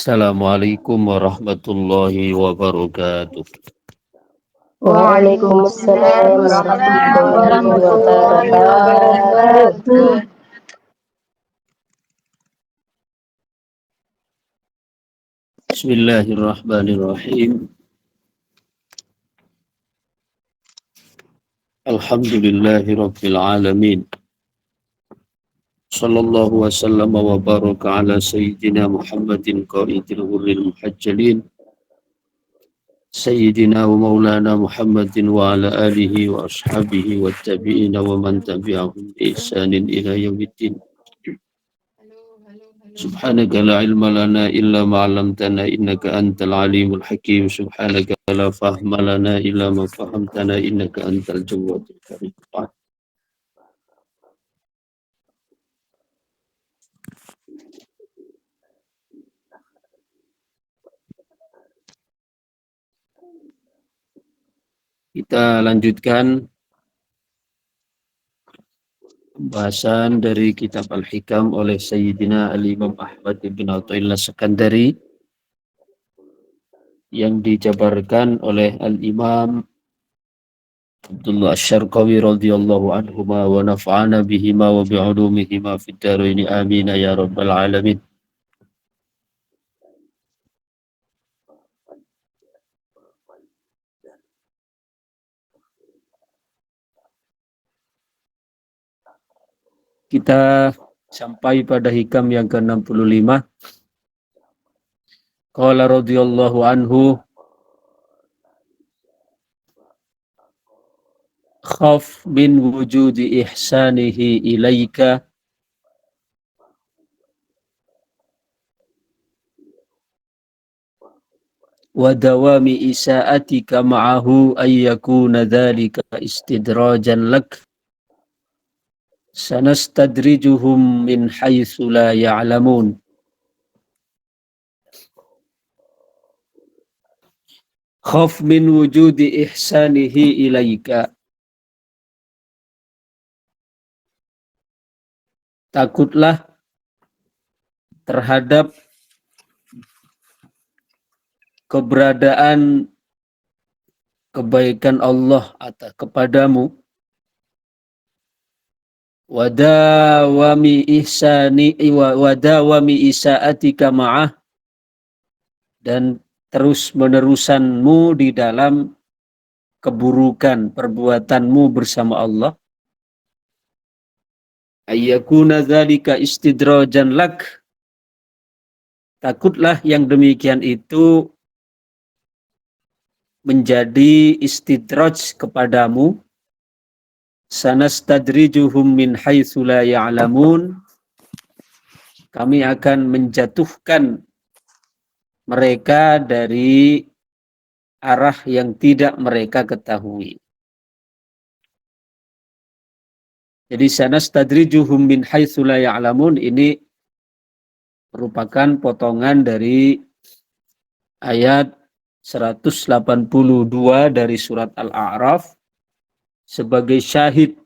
Assalamualaikum warahmatullahi wabarakatuh. Waalaikumsalam warahmatullahi wabarakatuh. Bismillahirrahmanirrahim. Alhamdulillahi rabbil alamin. Sallallahu wasallam wa baraka ala sayyidina Muhammadin qaidil ghurril muhajjalin. Sayyidina wa maulana Muhammadin wa ala alihi wa ashabihi wa tabi'ina wa man tabi'ahum bi ihsanin ila yaumiddin. Subhanaka la ilma lana illa ma 'allamtana innaka antal alimul hakim. Subhanaka la fahma lana illa ma fahamtana innaka antal jawwadul karim. Kita lanjutkan pembahasan dari kitab Al-Hikam oleh Sayyidina Al-Imam Ahmad bin Athaillah Sekandari yang dijabarkan oleh Al-Imam Abdullah Asy-Syarqawi radhiyallahu anhuma wa nafa'ana bihima wa bi'ulumihima fid dharain amin ya rabbal alamin. Kita sampai pada hikam yang ke-65. Qala radhiyallahu anhu, khaf min wujudi ihsanihi ilaika wa dawami isa'atika ma'ahu ayyakuna dhalika istidrajan lak sanastadrijuhum min haitsu la ya'lamun. Khaf min wujudi ihsanihi ilaika, takutlah terhadap keberadaan kebaikan Allah atas kepadamu, wadawami isa'atika ma'ah, dan terus menerusanmu di dalam keburukan perbuatanmu bersama Allah. Ayyakuna dzalika istidrajan lak, takutlah yang demikian itu menjadi istidraj kepadamu. Sanastadrijuhum min haitsu la ya'lamun, kami akan menjatuhkan mereka dari arah yang tidak mereka ketahui. Jadi sanastadrijuhum min haitsu la ya'lamun ini merupakan potongan dari ayat 182 dari surat Al-A'raf sebagai syahid,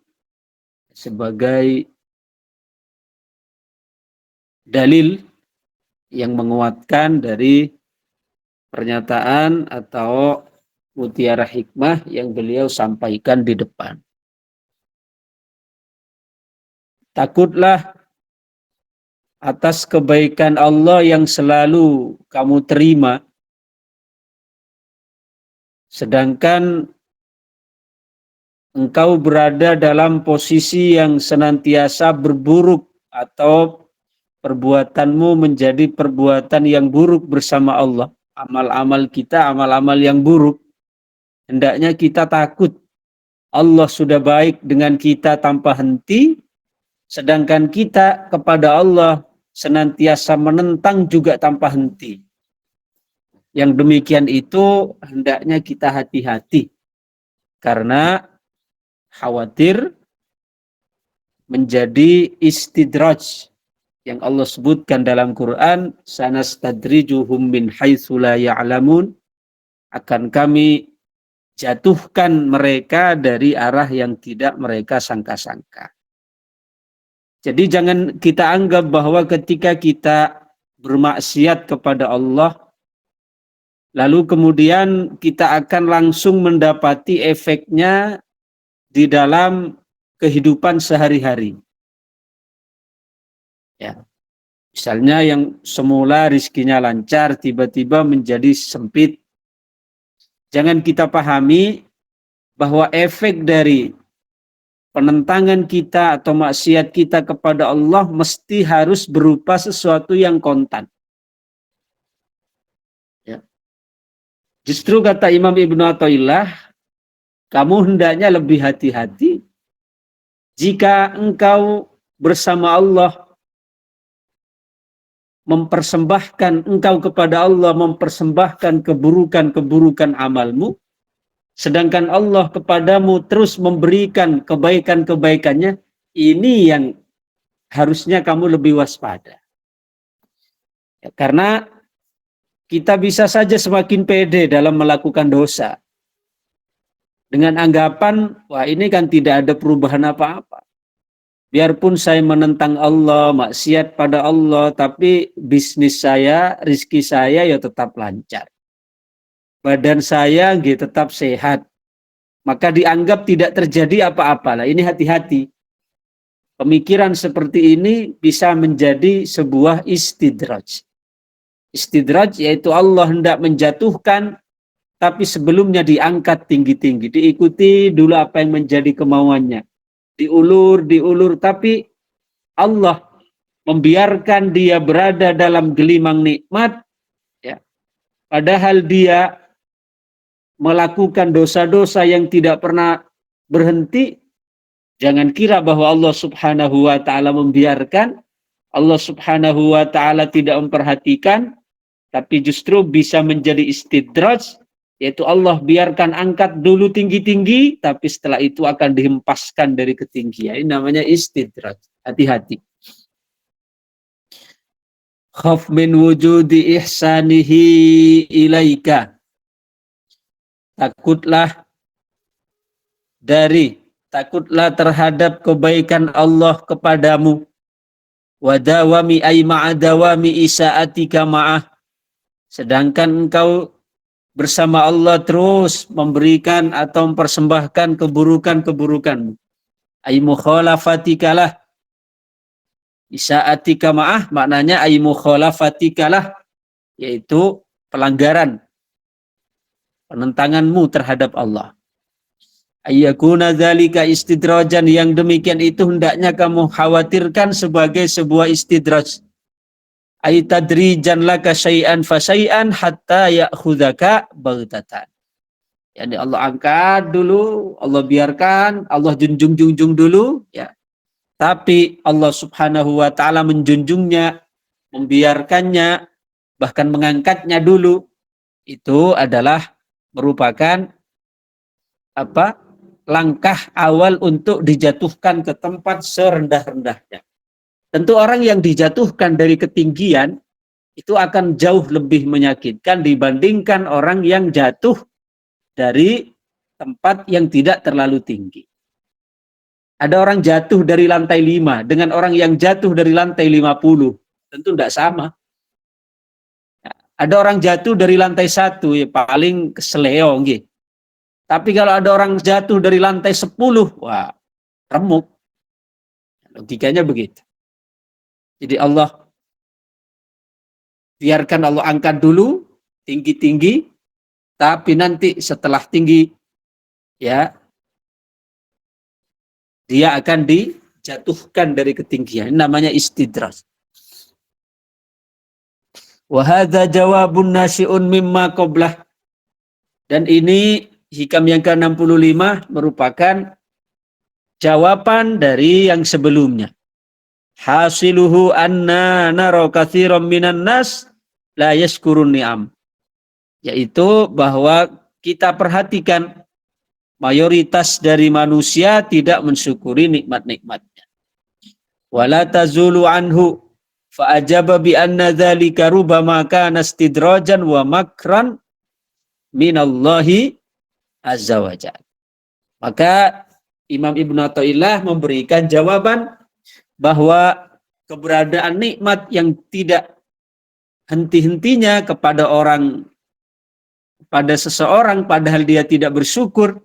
sebagai dalil yang menguatkan dari pernyataan atau mutiara hikmah yang beliau sampaikan di depan. Takutlah atas kebaikan Allah yang selalu kamu terima, sedangkan engkau berada dalam posisi yang senantiasa berburuk atau perbuatanmu menjadi perbuatan yang buruk bersama Allah. Amal-amal kita, amal-amal yang buruk. Hendaknya kita takut Allah sudah baik dengan kita tanpa henti, sedangkan kita kepada Allah senantiasa menentang juga tanpa henti. Yang demikian itu hendaknya kita hati-hati, karena khawatir menjadi istidraj yang Allah sebutkan dalam Quran, sanastadrijuhum min haitsu la ya'lamun, akan kami jatuhkan mereka dari arah yang tidak mereka sangka-sangka. Jadi jangan kita anggap bahwa ketika kita bermaksiat kepada Allah, lalu kemudian kita akan langsung mendapati efeknya di dalam kehidupan sehari-hari. Ya. Misalnya yang semula rizkinya lancar, tiba-tiba menjadi sempit. Jangan kita pahami bahwa efek dari penentangan kita atau maksiat kita kepada Allah mesti harus berupa sesuatu yang kontan. Ya. Justru kata Imam Ibnu Athaillah, kamu hendaknya lebih hati-hati jika engkau bersama Allah mempersembahkan engkau kepada Allah, mempersembahkan keburukan-keburukan amalmu, sedangkan Allah kepadamu terus memberikan kebaikan-kebaikannya. Ini yang harusnya kamu lebih waspada. Ya, karena kita bisa saja semakin pede dalam melakukan dosa dengan anggapan, wah ini kan tidak ada perubahan apa-apa. Biarpun saya menentang Allah, maksiat pada Allah, tapi bisnis saya, rizki saya ya tetap lancar. Badan saya tetap sehat. Maka dianggap tidak terjadi apa-apa. Lah ini hati-hati. Pemikiran seperti ini bisa menjadi sebuah istidraj. Istidraj yaitu Allah hendak menjatuhkan, tapi sebelumnya diangkat tinggi-tinggi. Diikuti dulu apa yang menjadi kemauannya. Diulur, tapi Allah membiarkan dia berada dalam gelimang nikmat, ya. Padahal dia melakukan dosa-dosa yang tidak pernah berhenti. Jangan kira bahwa Allah Subhanahu wa ta'ala membiarkan, Allah Subhanahu wa ta'ala tidak memperhatikan, tapi justru bisa menjadi istidraj, yaitu Allah biarkan angkat dulu tinggi-tinggi, tapi setelah itu akan dihempaskan dari ketinggian. Ini namanya istidraj. Hati-hati. Khaf min wujudi ihsanihi ilaika. Takutlah terhadap kebaikan Allah kepadamu. Wadawami ay ma'adawami isa'atika ma'ah. Sedangkan engkau bersama Allah terus memberikan atau mempersembahkan keburukan-keburukanmu. Ay mukhalafatikalah. Isa'atika ma'ah maknanya ay mukhalafatikalah, yaitu pelanggaran, penentanganmu terhadap Allah. Ayyakuna dzalika istidrajan, yang demikian itu hendaknya kamu khawatirkan sebagai sebuah istidraj. Ay tadrijan laka syai'an fa syai'an hatta ya'khudaka baghtatan. Yani Allah angkat dulu, Allah biarkan, Allah junjung dulu, ya. Tapi Allah Subhanahu wa ta'ala menjunjungnya, membiarkannya, bahkan mengangkatnya dulu. Itu adalah merupakan langkah awal untuk dijatuhkan ke tempat serendah-rendahnya. Tentu orang yang dijatuhkan dari ketinggian itu akan jauh lebih menyakitkan dibandingkan orang yang jatuh dari tempat yang tidak terlalu tinggi. Ada orang jatuh dari lantai 5 dengan orang yang jatuh dari lantai 50. Tentu tidak sama. Ada orang jatuh dari lantai 1, ya paling keseleo. Tapi kalau ada orang jatuh dari lantai 10, wah, remuk. Logikanya begitu. Jadi Allah biarkan Allah angkat dulu tinggi-tinggi, tapi nanti setelah tinggi, ya, dia akan dijatuhkan dari ketinggian. Ini namanya istidraj. Wa hadza jawabun nasi'un mimma qablah. Dan ini hikam yang ke-65 merupakan jawaban dari yang sebelumnya. Hasiluhu anna nara katsiran minan nas la yashkurun ni'am. Yaitu bahwa kita perhatikan mayoritas dari manusia tidak mensyukuri nikmat-nikmatnya. Wala tazulu anhu fa ajaba bi anna dzalika rubama kana istidrajan wa makran minallahi azza wa jalla. Maka Imam Ibnu Athaillah memberikan jawaban bahwa keberadaan nikmat yang tidak henti-hentinya kepada seseorang padahal dia tidak bersyukur,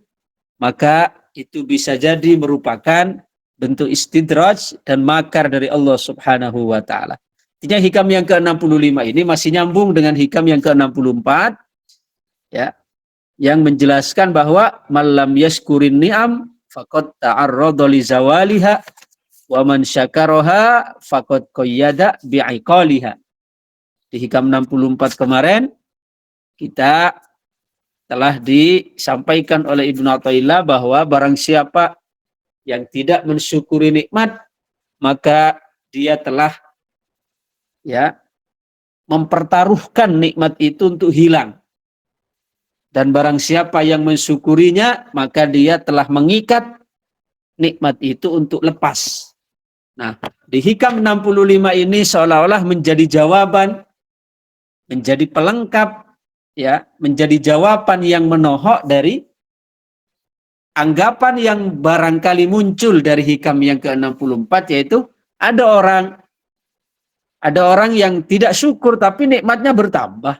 maka itu bisa jadi merupakan bentuk istidraj dan makar dari Allah Subhanahu wa taala. Artinya hikam yang ke-65 ini masih nyambung dengan hikam yang ke-64, ya, yang menjelaskan bahwa malam yashkurin ni'am faqad ta'arrada li zawaliha wa man syakaraha faqad qayyada bi'iqaliha. Di hikam 64 kemarin kita telah disampaikan oleh Ibnu Athaillah bahwa barang siapa yang tidak mensyukuri nikmat, maka dia telah, ya, mempertaruhkan nikmat itu untuk hilang. Dan barang siapa yang mensyukurinya, maka dia telah mengikat nikmat itu untuk lepas. Nah, di hikam 65 ini seolah-olah menjadi jawaban, menjadi pelengkap, ya, menjadi jawaban yang menohok dari anggapan yang barangkali muncul dari hikam yang ke-64, yaitu ada orang yang tidak syukur tapi nikmatnya bertambah.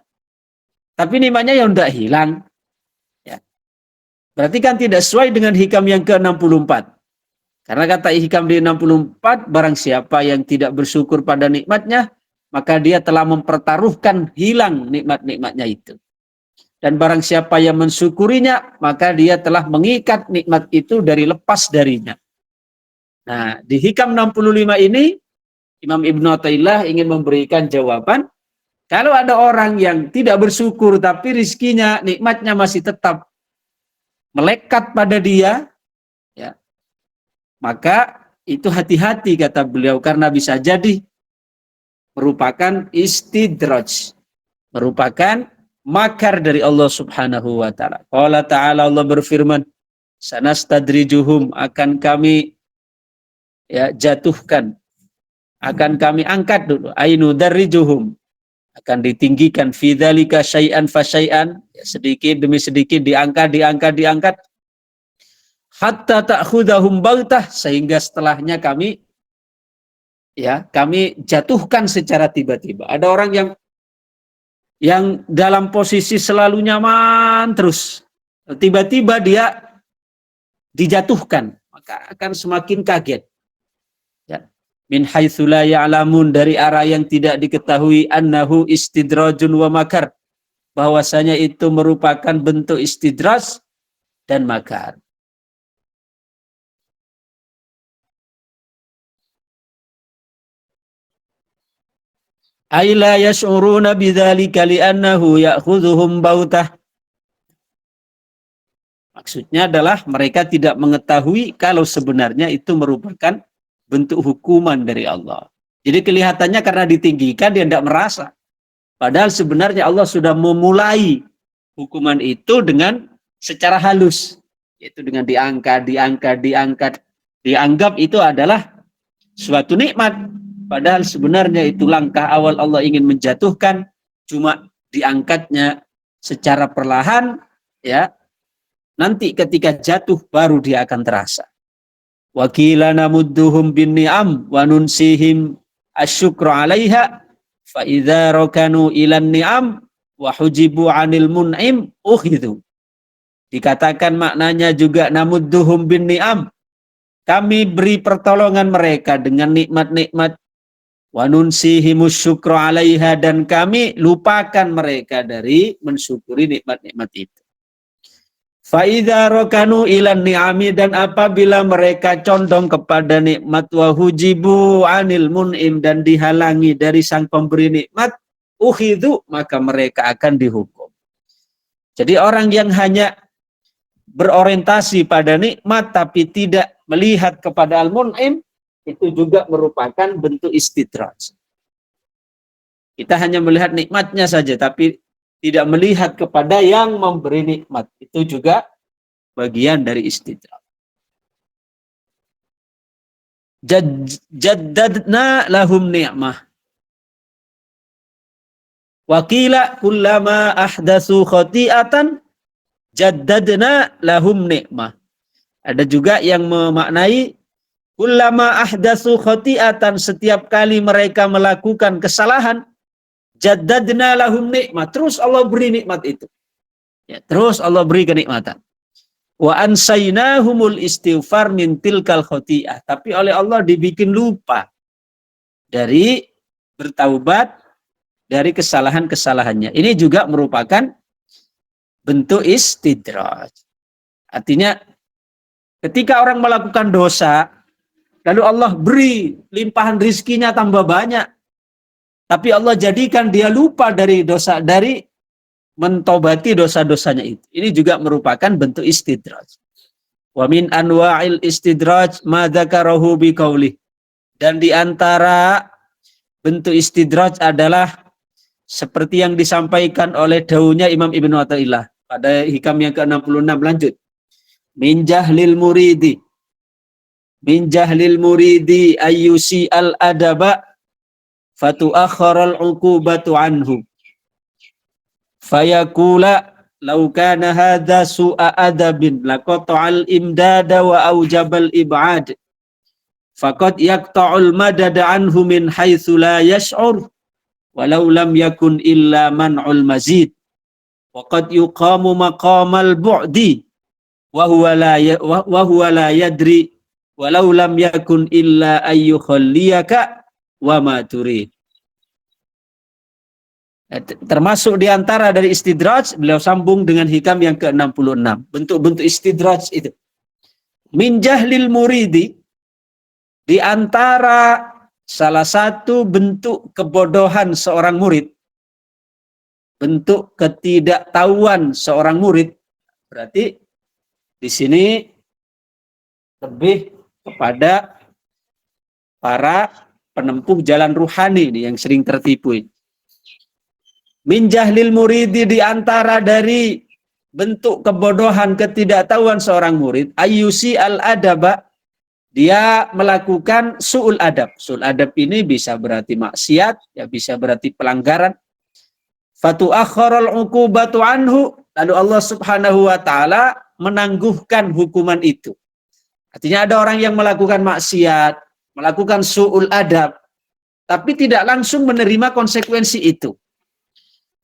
Tapi nikmatnya yang tidak hilang. Ya. Berarti kan tidak sesuai dengan hikam yang ke-64. Karena kata hikam di 64, barang siapa yang tidak bersyukur pada nikmatnya, maka dia telah mempertaruhkan hilang nikmat-nikmatnya itu. Dan barang siapa yang mensyukurinya, maka dia telah mengikat nikmat itu dari lepas darinya. Nah, di hikam 65 ini, Imam Ibnu Athaillah ingin memberikan jawaban, kalau ada orang yang tidak bersyukur, tapi rizkinya, nikmatnya masih tetap melekat pada dia, ya, maka itu hati-hati kata beliau, karena bisa jadi merupakan istidraj, merupakan makar dari Allah Subhanahu wa taala. Allah Ta'ala, Allah berfirman, sanastadrijuhum, akan kami, ya, jatuhkan, akan kami angkat dulu, ainudarrijuhum, akan ditinggikan, fidzalika syai'an fa syai'an, ya, sedikit demi sedikit diangkat, hatta ta'khudahum baghtah, sehingga setelahnya kami, ya, kami jatuhkan secara tiba-tiba. Ada orang yang dalam posisi selalu nyaman terus, tiba-tiba dia dijatuhkan, maka akan semakin kaget, ya. Min haitsu la ya'lamun, dari arah yang tidak diketahui, annahu istidrajun wa makar, bahwasanya itu merupakan bentuk istidraj dan makar. Ay la yash'uruna bidzalika li'annahu ya'khudhuhum bautah. Maksudnya adalah mereka tidak mengetahui kalau sebenarnya itu merupakan bentuk hukuman dari Allah. Jadi kelihatannya karena ditinggikan dia tidak merasa. Padahal sebenarnya Allah sudah memulai hukuman itu dengan secara halus. Yaitu dengan diangkat. Dianggap itu adalah suatu nikmat. Padahal sebenarnya itu langkah awal Allah ingin menjatuhkan, cuma diangkatnya secara perlahan, ya. Nanti ketika jatuh baru dia akan terasa. Wa qila namudduhum bin ni'am wa nunsihim asyukru 'alaiha fa idza rakanu ilan ni'am wa hujibu 'anil mun'im ukhidhu. Dikatakan maknanya juga namudduhum bin ni'am. Kami beri pertolongan mereka dengan nikmat-nikmat, wa nunsihimus syukra 'alaiha, dan kami lupakan mereka dari mensyukuri nikmat-nikmat itu. Fa idza rakanu ilan ni'ami, dan apabila mereka condong kepada nikmat, wa hujibu 'anil mun'im, dan dihalangi dari sang pemberi nikmat, ukhidhu, maka mereka akan dihukum. Jadi orang yang hanya berorientasi pada nikmat tapi tidak melihat kepada al-mun'im, itu juga merupakan bentuk istidraj. Kita hanya melihat nikmatnya saja, tapi tidak melihat kepada yang memberi nikmat. Itu juga bagian dari istidraj. Jaddadna lahum ni'mah. Wakila kullama ahdatsu khati'atan jaddadna lahum ni'mah. Ada juga yang memaknai kullama ahdatsu khati'atan, setiap kali mereka melakukan kesalahan, jaddadna lahum nikmat, terus Allah beri nikmat itu. Ya, terus Allah beri kenikmatan. Wa ansaynahumul istighfar min tilkal khoti'ah. Tapi oleh Allah dibikin lupa dari bertaubat dari kesalahan-kesalahannya. Ini juga merupakan bentuk istidraj. Artinya ketika orang melakukan dosa, lalu Allah beri limpahan rizkinya tambah banyak, tapi Allah jadikan dia lupa dari dosa, dari mentobati dosa-dosanya itu. Ini juga merupakan bentuk istidraj. Wa min anwa'il istidraj ma dzakarahu biqaulih. Dan di antara bentuk istidraj adalah seperti yang disampaikan oleh daunya Imam Ibnu Athaillah pada hikam yang ke-66. Lanjut. Min jahlil muridi ayyusi al-adaba fatu'akharal uqubatu anhu fayaqula law kana hadha su'a adabin laqata'al imdada wa aujabal ib'ad faqad yaqta'ul madada anhu min haitsu la yash'ur walau lam yakun illa man'ul mazid wa qad yuqamu maqamal bu'di wa huwa la yadri walau lam yakun illa ayyukhalliyaka wa ma turid. Termasuk diantara dari istidraj, beliau sambung dengan hikam yang ke-66. Bentuk-bentuk istidraj itu. Min jahlil muridi, di antara salah satu bentuk kebodohan seorang murid, bentuk ketidaktahuan seorang murid, berarti di sini lebih kepada para penempuh jalan ruhani ini yang sering tertipu. Min jahlil muridi, di antara dari bentuk kebodohan ketidaktahuan seorang murid, ayyusi al-adaba, dia melakukan su'ul adab. Su'ul adab ini bisa berarti maksiat, ya bisa berarti pelanggaran. Fatu'akharal uqubatu anhu, lalu Allah Subhanahu wa taala menangguhkan hukuman itu. Artinya ada orang yang melakukan maksiat, melakukan su'ul adab, tapi tidak langsung menerima konsekuensi itu.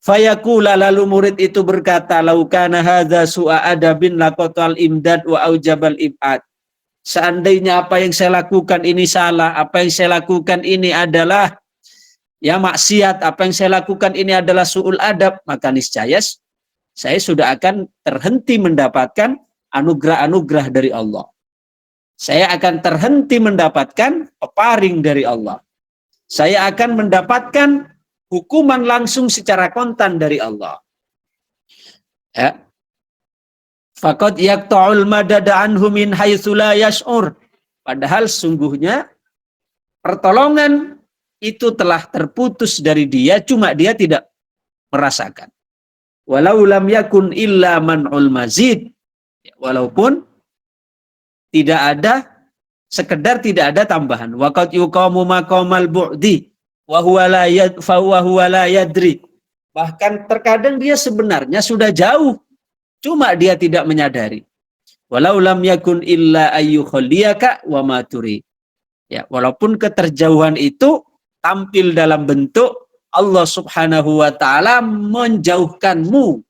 Fayaqula, lalu murid itu berkata, lau kana hadza su'a adabin laqatal imdad wa aujabal ib'ad. Seandainya apa yang saya lakukan ini salah, apa yang saya lakukan ini adalah ya maksiat, apa yang saya lakukan ini adalah su'ul adab, maka niscaya saya sudah akan terhenti mendapatkan anugerah-anugerah dari Allah. Saya akan terhenti mendapatkan peparing dari Allah. Saya akan mendapatkan hukuman langsung secara kontan dari Allah. Ya. Faqad yaqta'ul madada anhu min haitsu la yash'ur. Padahal sungguhnya pertolongan itu telah terputus dari dia, cuma dia tidak merasakan. Walau lam yakun illa man'ul mazid. Walaupun tidak ada, sekedar tidak ada tambahan. Waqad yuqamu maqamal bu'di wa huwa la yadri. Bahkan terkadang dia sebenarnya sudah jauh, cuma dia tidak menyadari. Walau lam yakun illa ayyukhalliyaka wa ma turid. Ya, walaupun keterjauhan itu tampil dalam bentuk Allah Subhanahu wa taala menjauhkanmu,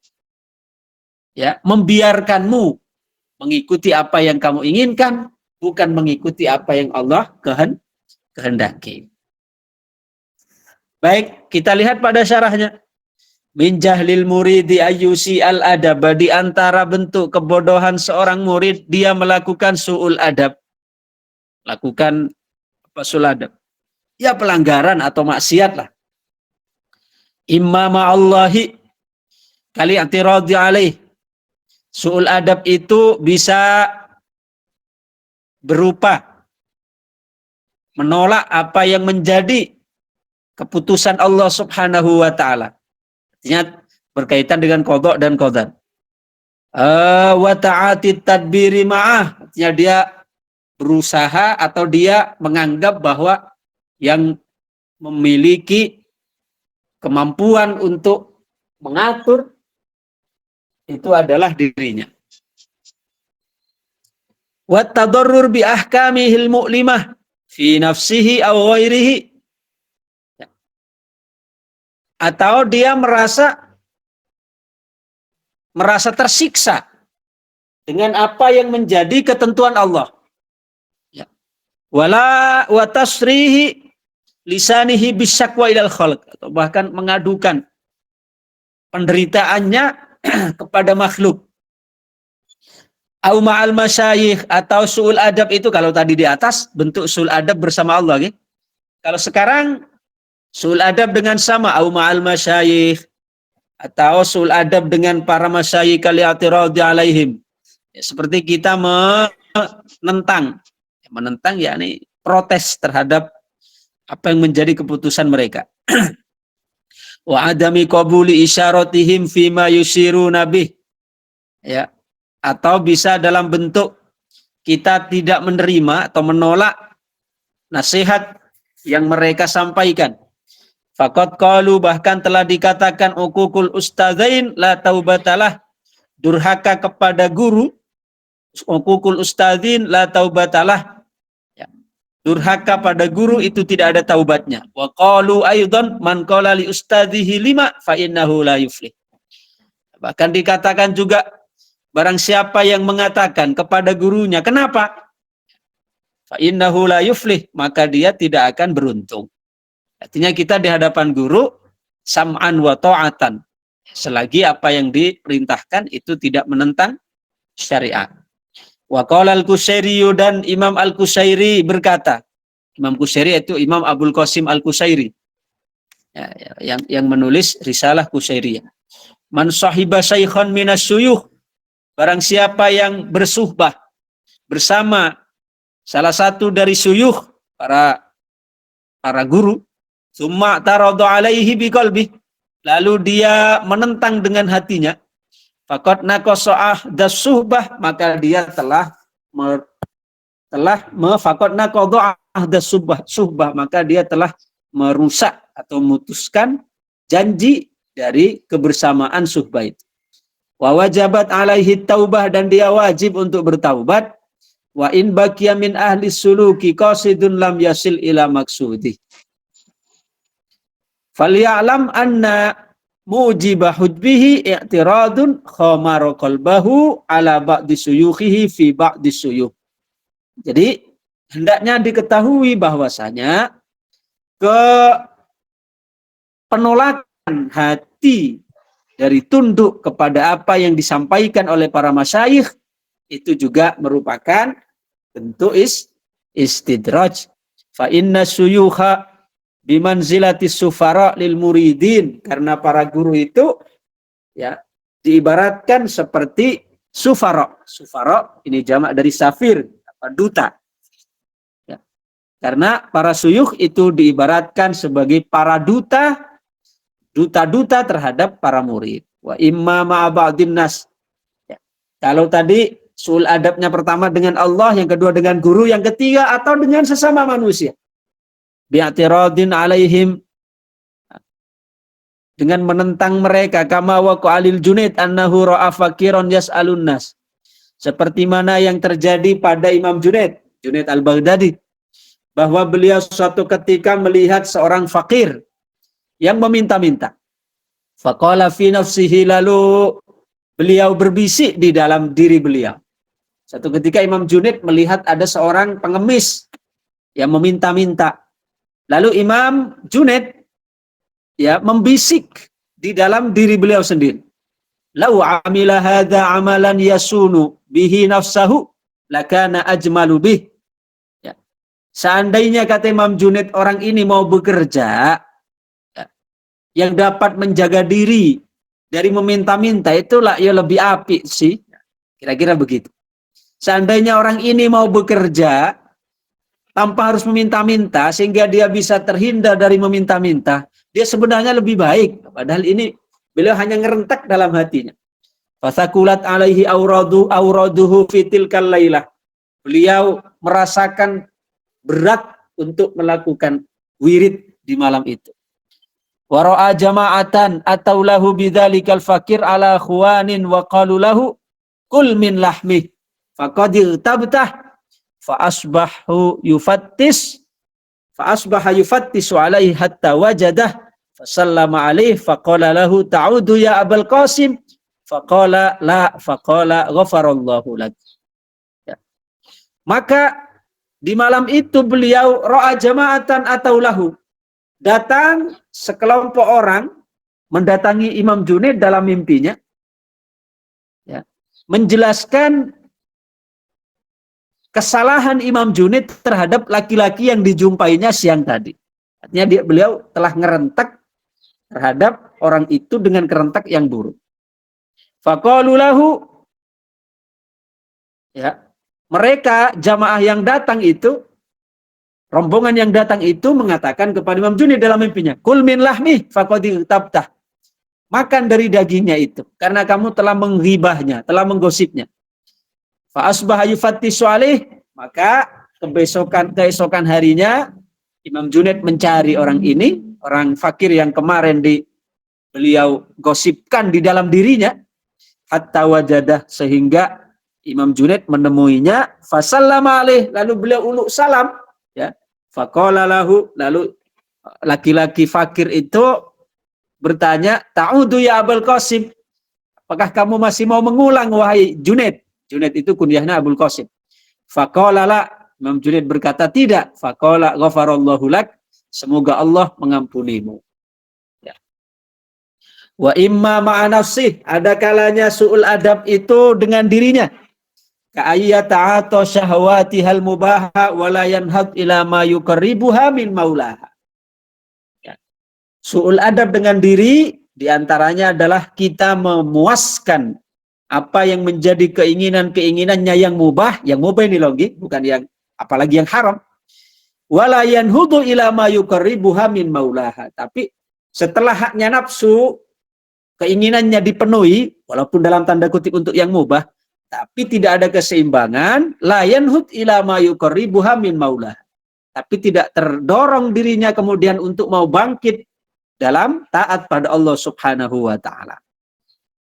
ya, membiarkanmu mengikuti apa yang kamu inginkan, bukan mengikuti apa yang Allah kehendaki. Baik, kita lihat pada syarahnya. Min jahlil muridi ayyusi al-adab, di antara bentuk kebodohan seorang murid, dia melakukan su'ul adab. Lakukan apa su'ul adab? Ya pelanggaran atau maksiat lah. Imma ma'allahi kali i'tiradi alaih. Su'ul adab itu bisa berupa menolak apa yang menjadi keputusan Allah Subhanahu wa taala. Artinya berkaitan dengan qadha dan qadar. Wa ta'ati tadbiri ma'ah, artinya dia berusaha atau dia menganggap bahwa yang memiliki kemampuan untuk mengatur itu adalah dirinya. Wa tadarrur bi ahkamihil mu'limah fi nafsihi aw ghairihi. atau dia merasa tersiksa dengan apa yang menjadi ketentuan Allah. Ya. Wala wa tasrihi lisanihi bisyakwa ilal khalq, atau bahkan mengadukan penderitaannya kepada makhluk. Au ma'al masyayikh, atau su'ul adab itu kalau tadi di atas bentuk su'ul adab bersama Allah, gitu. Kalau sekarang su'ul adab dengan sama au ma'al masyayikh, atau su'ul adab dengan para masyayikh li'atiradi alaihim. Ya, seperti kita menentang yakni protes terhadap apa yang menjadi keputusan mereka. Wa adami qabuli isyaratihim fima yusiruna bih. Ya, atau bisa dalam bentuk kita tidak menerima atau menolak nasihat yang mereka sampaikan. Faqad qalu, bahkan telah dikatakan uququl ustadzain la taubatalah, durhaka kepada guru, uququl ustadzin la taubatalah, ya, durhaka pada guru itu tidak ada taubatnya. Wa qalu aidan man qala li ustadzihi lima fa innahu la yuflih. Bahkan dikatakan juga barang siapa yang mengatakan kepada gurunya, kenapa? Fa innahu la yuflih, maka dia tidak akan beruntung. Artinya kita di hadapan guru sam'an wa ta'atan, selagi apa yang diperintahkan itu tidak menentang syariat. Wa qala al-Qusairi, dan Imam al-Qusairi berkata, Imam Qusairi itu Imam Abul Qasim al-Qusairi, yang menulis risalah Qusairiyah. Man sahiba syaikhan minas syuyukh, barang siapa yang bersuhbah bersama salah satu dari syuyukh, para guru, summa taradu alaihi biqalbi, lalu dia menentang dengan hatinya, faqad naqasa ahdas suhbah, maka dia faqad naqada ahdas suhbah, maka dia telah merusak atau memutuskan janji dari kebersamaan suhbah itu. Wa wajabat alaihi taubah, dan dia wajib untuk bertaubat. Wa in baqiya min ahli suluki qasidun lam yasil ila maksudi. Falyalam anna mujiba hujbihi i'tiradun khamara qalbahu ala ba'di suyukhihi fi ba'di suyukh. Jadi hendaknya diketahui bahwasanya penolakan hati dari tunduk kepada apa yang disampaikan oleh para masyayikh itu juga merupakan bentuk istidraj. Fa inna suyukha bimanzilati sufara lil muridin, karena para guru itu ya diibaratkan seperti sufara. Sufara ini jamak dari safir, duta. Ya. Karena para suyukh itu diibaratkan sebagai para duta-duta terhadap para murid. Wa imma ma'a ba'din nas. Ya. Kalau tadi sul adabnya pertama dengan Allah, yang kedua dengan guru, yang ketiga atau dengan sesama manusia. Bi'atiradin alaihim, dengan menentang mereka, kama waqa alil Junaid annahu ra'a fakiran yas'alun nas. Seperti mana yang terjadi pada Imam Junaid al-Baghdadi, bahwa beliau suatu ketika melihat seorang fakir yang meminta-minta. Faqala fi nafsihi, lalu beliau berbisik di dalam diri beliau. Satu ketika Imam Junaid melihat ada seorang pengemis yang meminta-minta. Lalu Imam Junaid membisik di dalam diri beliau sendiri. Lau amila hadza amalan yasunu bihi nafsahu lakana ajmalu bih. Ya. Seandainya, kata Imam Junaid, orang ini mau bekerja yang dapat menjaga diri dari meminta-minta, itulah ya lebih apik sih. Kira-kira begitu. Seandainya orang ini mau bekerja tanpa harus meminta-minta sehingga dia bisa terhindar dari meminta-minta, dia sebenarnya lebih baik. Padahal ini beliau hanya ngerentak dalam hatinya. Fasakulat alaihi auraduhu fitil kalailah. Beliau merasakan berat untuk melakukan wirid di malam itu. Wara'a jama'atan atau lahu bidzalikal fakir ala khuwanin wa qalu lahu kul min lahmi faqad irtabtah fa asbaha yufattisu alaihi hatta wajadah Fasallama alaihi faqala lahu ta'udu ya Abul Qasim. Faqala la, faqala ghafarallahu lak. Ya. Maka di malam itu beliau ra'a jama'atan atau lahu. Datang sekelompok orang mendatangi Imam Junaid dalam mimpinya. Ya. Menjelaskan kesalahan Imam Junaid terhadap laki-laki yang dijumpainya siang tadi. Artinya beliau telah ngerentak terhadap orang itu dengan kerentak yang buruk. Faqalu lahu, ya, mereka jamaah yang datang itu, rombongan yang datang itu mengatakan kepada Imam Junaid dalam mimpinya, kul min lahmi faqad tabtah. Makan dari dagingnya itu karena kamu telah menghibahnya, telah menggosipnya. Fa asbaha yufattishu alaih, maka keesokan harinya Imam Junaid mencari orang ini, orang fakir yang kemarin beliau gosipkan di dalam dirinya, hatta wajadah, sehingga Imam Junaid menemuinya, fasallama alaih, lalu beliau uluk salam, ya. Faqala lahu, lalu laki-laki fakir itu bertanya, ta'udu ya Abul Qasim, apakah kamu masih mau mengulang wahai Junaid? Junaid itu kunyahnya Abul Qasim. Faqala la, Imam Junaid berkata tidak. Faqala ghafarallahu lak, semoga Allah mengampunimu. Ya. Wa imma ma'a nafsih, ada kalanya su'ul adab itu dengan dirinya. Ka'ayyata'ata syahwatihal mubaha wa la yanhad ila ma yuqarribuha min maulaha. Ya. Su'ul adab dengan diri diantaranya adalah kita memuaskan apa yang menjadi keinginannya yang mubah ini lagi, bukan yang apalagi yang haram. Wala yanhudu ila ma yuqarribuha min maulaha. Tapi setelah haknya nafsu, keinginannya dipenuhi, walaupun dalam tanda kutip untuk yang mubah, tapi tidak ada keseimbangan, la yanhud ila ma yuqarribuha min maulaha. Tapi tidak terdorong dirinya kemudian untuk mau bangkit dalam taat pada Allah Subhanahu wa taala.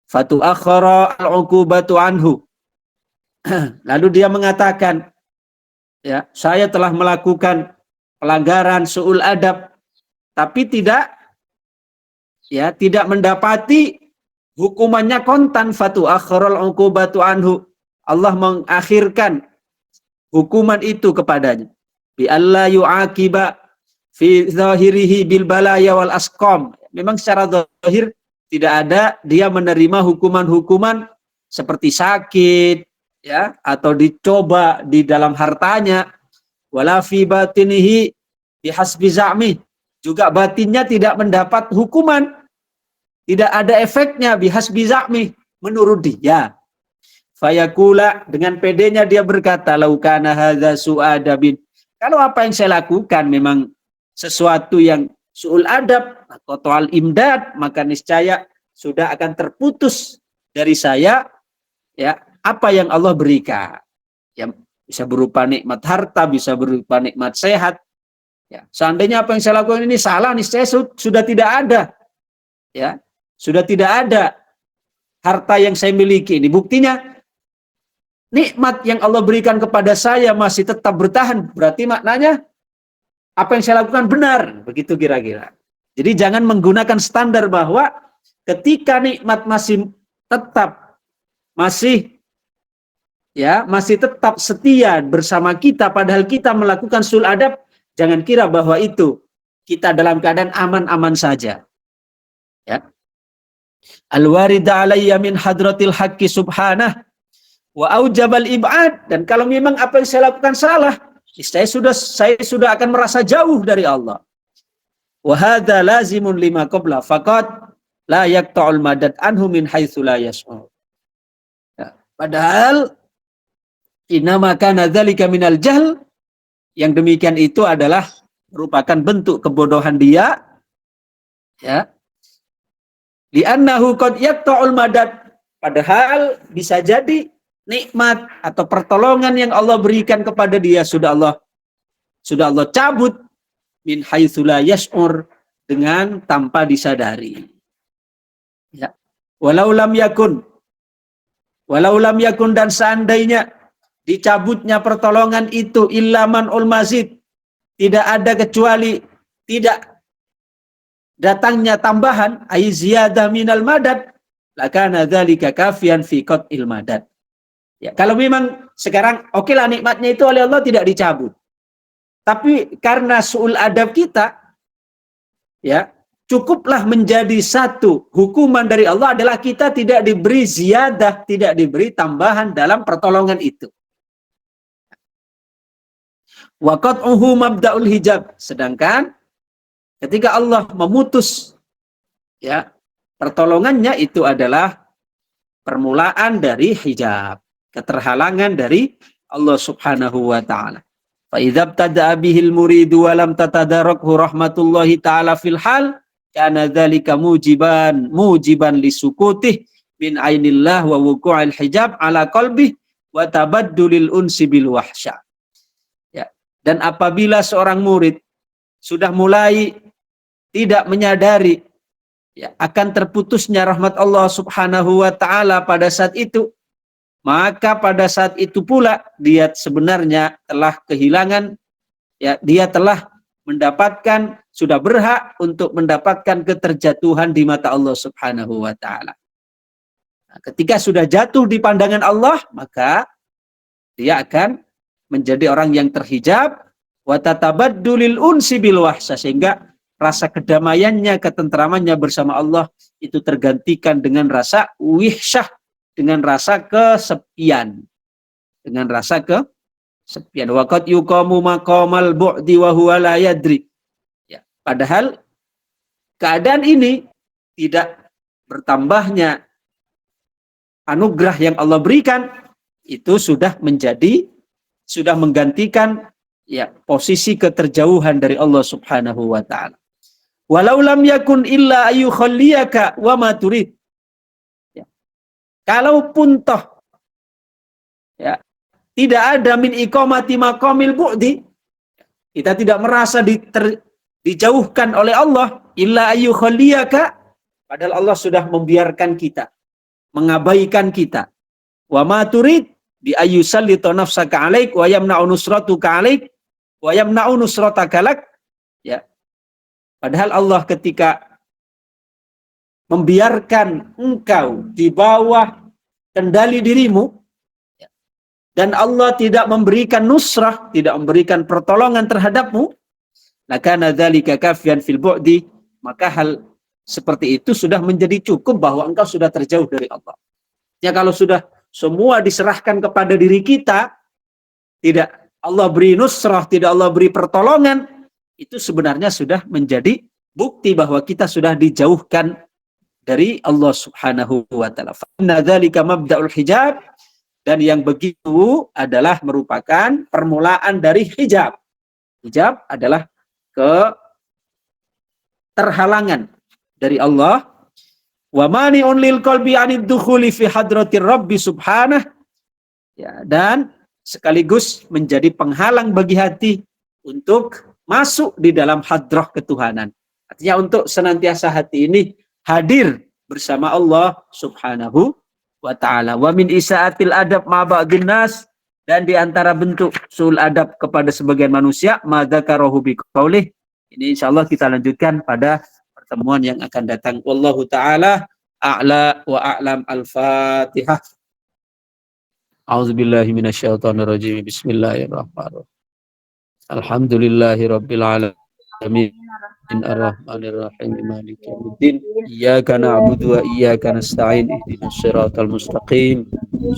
Fatu akhara al-uqubatu anhu. Lalu dia mengatakan, ya, saya telah melakukan pelanggaran su'ul adab, tapi tidak mendapati hukumannya kontan. Fatu akhara al-uqubatu anhu. Allah mengakhirkan hukuman itu kepadanya. Bi alla yu'aqiba fi zahirihi bil balaya wal asqam. Memang secara zahir tidak ada dia menerima hukuman-hukuman seperti sakit, ya, atau dicoba di dalam hartanya. Wala fi batinihi bihasbi za'mi, juga batinnya tidak mendapat hukuman, tidak ada efeknya bihasbi za'mi, menurut dia. Fayaqula, dengan pedenya dia berkata, laukana hadza su'adabin, kalau apa yang saya lakukan memang sesuatu yang su'ul adab atau to'al imdad, maka niscaya sudah akan terputus dari saya, ya, apa yang Allah berikan. Ya, bisa berupa nikmat harta, bisa berupa nikmat sehat. Ya, seandainya apa yang saya lakukan ini salah, niscaya sudah tidak ada. Ya, sudah tidak ada harta yang saya miliki ini. Buktinya nikmat yang Allah berikan kepada saya masih tetap bertahan. Berarti maknanya apa yang saya lakukan benar, begitu kira-kira. Jadi jangan menggunakan standar bahwa ketika nikmat masih tetap setia bersama kita, padahal kita melakukan su'ul adab, jangan kira bahwa itu kita dalam keadaan aman-aman saja. Ya. Al-warida alayya min hadratil haqqi subhanah wa aujabal ib'ad, dan kalau memang apa yang saya lakukan salah, saya sudah akan merasa jauh dari Allah. Wa hadza lazimun lima qabla faqat la yaqta'ul madad anhu min haitsu la yash'ur. Ya, padahal innama kana dzalika minal jahl, yang demikian itu adalah merupakan bentuk kebodohan dia, ya. Li'annahu qad yaqta'ul madad, padahal bisa jadi nikmat atau pertolongan yang Allah berikan kepada dia sudah Allah cabut min haitsu la yash'ur, dengan tanpa disadari. Ya. Walau lam yakun, dan seandainya dicabutnya pertolongan itu illaman ul mazid, tidak ada kecuali tidak datangnya tambahan, ay ziyadah minal madad, lakana dzalika kafian fi qat'il madad. Ya, kalau memang sekarang oke lah nikmatnya itu oleh Allah tidak dicabut. Tapi karena su'ul adab kita, ya, cukuplah menjadi satu hukuman dari Allah adalah kita tidak diberi ziyadah, tidak diberi tambahan dalam pertolongan itu. Wa qat'uhu mabda'ul hijab. Sedangkan ketika Allah memutus, ya, pertolongannya itu adalah permulaan dari hijab, keterhalangan dari Allah Subhanahu wa taala. Fa idza btada'a bihil muridu wa lam tatadarakhu rahmatullahi taala fil hal kana dzalika mujiban lisukutih min ainillah wa wuqu'il hijab ala qalbi wa tabaddulil unsi bil wahsya. Ya. Dan apabila seorang murid sudah mulai tidak menyadari, ya, akan terputusnya rahmat Allah Subhanahu wa taala pada saat itu, maka pada saat itu pula dia sebenarnya telah kehilangan, ya, dia telah mendapatkan, sudah berhak untuk mendapatkan keterjatuhan di mata Allah Subhanahu wa taala. Nah, ketika sudah jatuh di pandangan Allah, maka dia akan menjadi orang yang terhijab wa tatabaddulil unsi bil wahsya, sehingga rasa kedamaiannya, ketentramannya bersama Allah itu tergantikan dengan rasa wihsyah, dengan rasa kesepian, dengan rasa kesepian. Waqad yuqamu maqamal bu'di wa huwa la yadri. Ya, padahal keadaan ini tidak bertambahnya anugerah yang Allah berikan itu sudah menggantikan, ya, posisi keterjauhan dari Allah Subhanahu wa taala. Walau lam yakun illa ayyukhalliyaka wa ma turid. Ya. Kalaupun toh, ya, tidak ada min iqamati maqamil bu'di, kita tidak merasa dijauhkan oleh Allah, illa ayyukhalliyaka, padahal Allah sudah membiarkan kita, mengabaikan kita. Wa ma turid bi ayyusallita nafsaka alaik wa yamna'u nusratuka alaik wa yamna'u nusrataka lak. Ya. Padahal Allah ketika membiarkan engkau di bawah kendali dirimu, ya, dan Allah tidak memberikan nusrah, tidak memberikan pertolongan terhadapmu, lakana dzalika kafian fil bu'di, maka hal seperti itu sudah menjadi cukup bahwa engkau sudah terjauh dari Allah. Ya, kalau sudah semua diserahkan kepada diri kita, tidak Allah beri nusrah, tidak Allah beri pertolongan, itu sebenarnya sudah menjadi bukti bahwa kita sudah dijauhkan dari Allah Subhanahu wa taala. Fa inna dzalika mabda'ul hijab, dan yang begitu adalah merupakan permulaan dari hijab. Hijab adalah keterhalangan dari Allah. Wa mani'un lil qalbi 'anid dukhuli fi hadratir rabbi subhanahu, ya, dan sekaligus menjadi penghalang bagi hati untuk masuk di dalam hadrah ketuhanan. Artinya untuk senantiasa hati ini hadir bersama Allah Subhanahu wa ta'ala. Wa min isa'atil adab ma ba'dhin nas, dan di antara bentuk su'ul adab kepada sebagian manusia, ma dzakarahu bi qaulih. Ini insyaallah kita lanjutkan pada pertemuan yang akan datang. Wallahu ta'ala a'la wa a'lam. Al-Fatihah. A'udzubillahi minasyaitonir rajim. Bismillahirrahmanirrahim. Alhamdulillahi rabbil alamin. Ar-Rahmanir-Rahim. Maliki yaumiddin. Iyyaka na'budu wa iyyaka nasta'in. Ihdinas siratal mustaqim.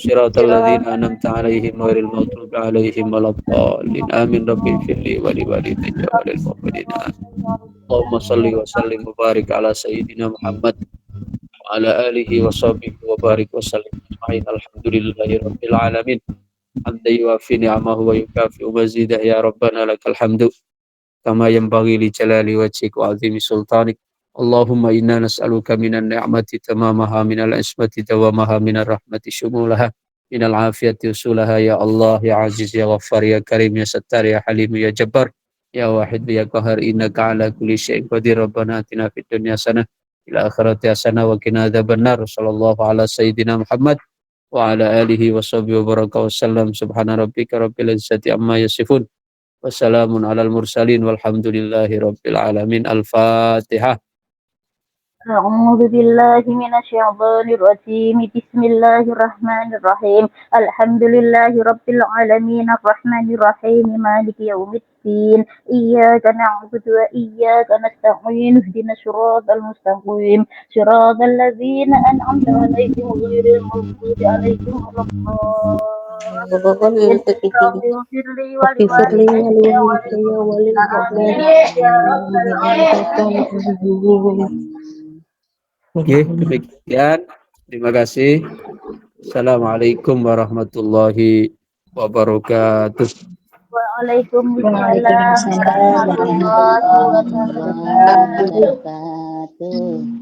Siratal ladzina an'amta 'alaihim ghairil maghdubi 'alaihim waladdallin. Amin. Rabbil firli wa li walidayya wa lil mu'minin. Allahumma shalli wa sallim wa barik ala sayyidina Muhammad wa ala alihi wa sahbihi wa barik wa sallim ajma'in. Alhamdulillahi rabbil alamin. Hamdan yuwafi ni'amahu wa yukafi'u mazidah. Ya Rabbana lakal hamdu kama yanbaghi li jalali wajhik wa 'azimi sultanik. Allahumma inna nas'aluka minan ni'mati tamamaha minal ismati dawamaha minar rahmati syumulaha minal afiyati usulaha. Ya Allah, ya Aziz, ya Ghaffar, ya Karim, ya Sattar, ya Halim, ya Jabbar, ya Wahid, ya Qahar, innaka ala kulli syai'in qadir. Rabbana atina fid dunya hasanah ila akhirati hasanah wa qina adzabannar. Sallallahu ala sayyidina Muhammad wa ala alihi wa sahbihi wa baraka wa sallam. Subhana rabbika rabbil izzati amma yasifun. Wassalamun alal mursalin walhamdulillahi rabbil alamin. Al-Fatihah. أعوذ بالله من الشيطان الرجيم بسم الله الرحمن الرحيم الحمد لله رب العالمين الرحمن الرحيم مالك يوم الدين إياك نعبد وإياك نستعين اهدنا الصراط المستقيم صراط الذين أنعمت عليهم غير المغضوب عليهم ولا الضالين رب اغفر لي اغفر لي ولوالدي ولوالدي وللمؤمنين وللمؤمنين آمين يا رب العالمين. Oke, demikian. Terima kasih. Assalamualaikum warahmatullahi wabarakatuh. Waalaikumsalam Waalaikumsalam warahmatullahi warahmatullahi wabarakatuh. wabarakatuh. wabarakatuh.